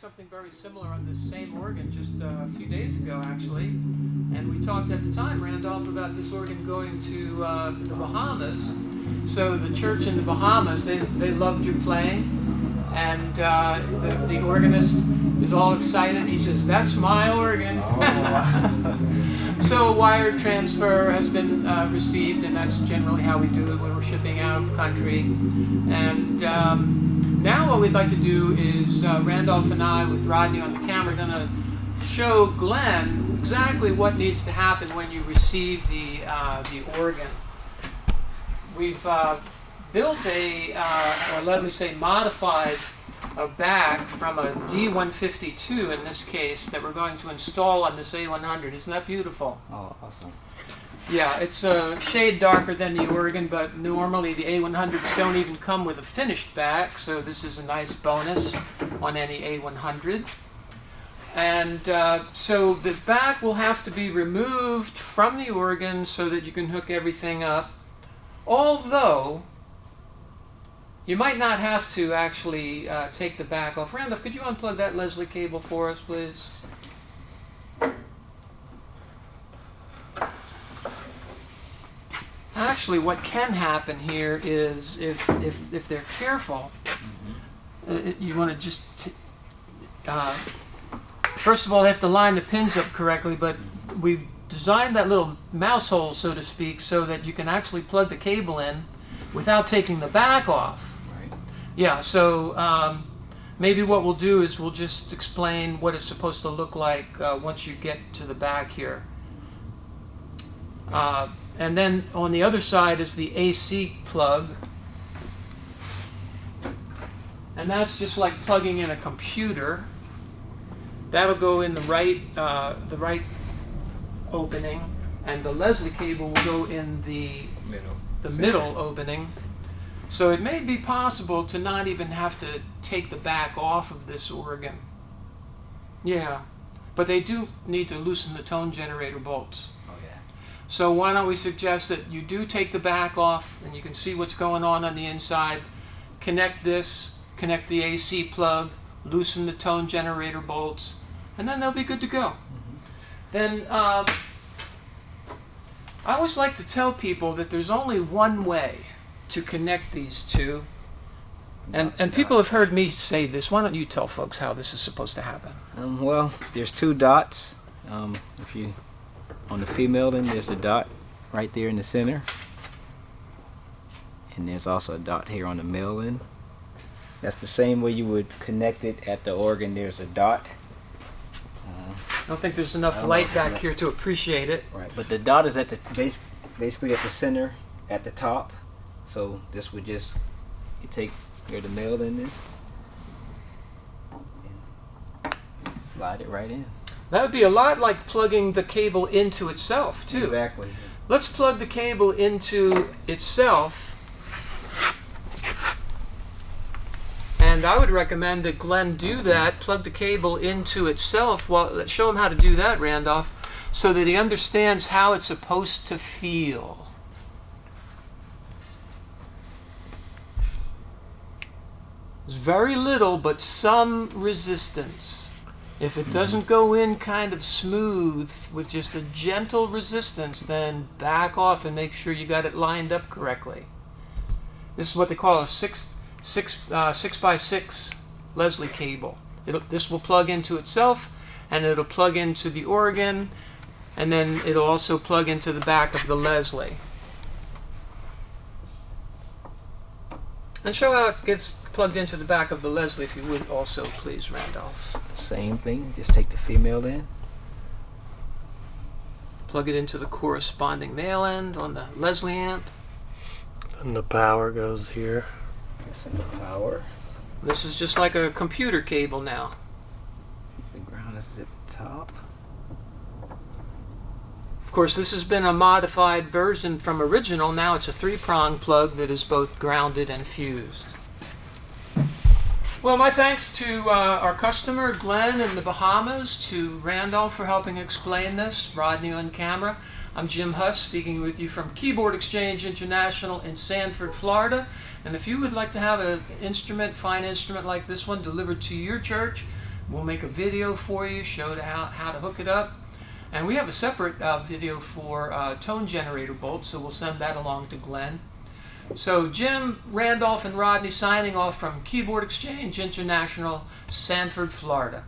something very similar on this same organ just a few days ago, actually. And we talked at the time, Randolph, about this organ going to the Bahamas. So the church in the Bahamas, they loved your playing. And the organist is all excited. He says, "That's my organ." Oh. So a wire transfer has been received, and that's generally how we do it when we're shipping out of the country. And now what we'd like to do is Randolph and I, with Rodney on the camera, are going to show Glenn exactly what needs to happen when you receive the organ. We've built or let me say modified a back from a D-152 in this case that we're going to install on this A-100. Isn't that beautiful? Oh, awesome. Yeah, it's a shade darker than the organ, but normally the A-100s don't even come with a finished back, so this is a nice bonus on any A-100. And so the back will have to be removed from the organ so that you can hook everything up. Although, you might not have to actually take the back off. Randolph, could you unplug that Leslie cable for us, please? Actually, what can happen here is, if they're careful, you want to just... first of all, they have to line the pins up correctly, but we've designed that little mouse hole, so to speak, so that you can actually plug the cable in without taking the back off. Right. Yeah, so maybe what we'll do is we'll just explain what it's supposed to look like once you get to the back here. And then on the other side is the AC plug. And that's just like plugging in a computer. That'll go in the right opening, and the Leslie cable will go in the middle opening. So it may be possible to not even have to take the back off of this organ. Yeah, but they do need to loosen the tone generator bolts. Oh, yeah. So why don't we suggest that you do take the back off, and you can see what's going on the inside. Connect this, connect the AC plug, loosen the tone generator bolts, and then they'll be good to go. Mm-hmm. Then I always like to tell people that there's only one way to connect these two. And people have heard me say this. Why don't you tell folks how this is supposed to happen? Well, there's two dots. If you on the female end, there's a dot right there in the center, and there's also a dot here on the male end. That's the same way you would connect it at the organ. There's a dot. I don't think there's enough light back here to appreciate it. Right, but the dot is at the basically at the center, at the top. So this would just, you take where the male end is, and slide it right in. That would be a lot like plugging the cable into itself, too. Exactly. Let's plug the cable into itself. And I would recommend that Glenn do that, plug the cable into itself. Well, show him how to do that, Randolph, so that he understands how it's supposed to feel. There's very little, but some resistance. If it doesn't go in kind of smooth with just a gentle resistance, then back off and make sure you got it lined up correctly. This is what they call a 6x6 Leslie cable. This will plug into itself, and it'll plug into the organ, and then it'll also plug into the back of the Leslie. And show how it gets plugged into the back of the Leslie, if you would also, please, Randolph. Same thing, just take the female end. Plug it into the corresponding male end on the Leslie amp. And the power goes here. That's in the power. This is just like a computer cable now. The ground is at the top. Of course, this has been a modified version from original. Now it's a 3-prong plug that is both grounded and fused. Well, my thanks to our customer, Glen in the Bahamas, to Randolph for helping explain this, Rodney on camera. I'm Jim Huss, speaking with you from Keyboard Exchange International in Sanford, Florida. And if you would like to have an instrument, fine instrument like this one, delivered to your church, We'll make a video for you, show how to hook it up. And we have a separate video for tone generator bolts, so we'll send that along to Glen. So Jim, Randolph, and Rodney signing off from Keyboard Exchange International, Sanford, Florida.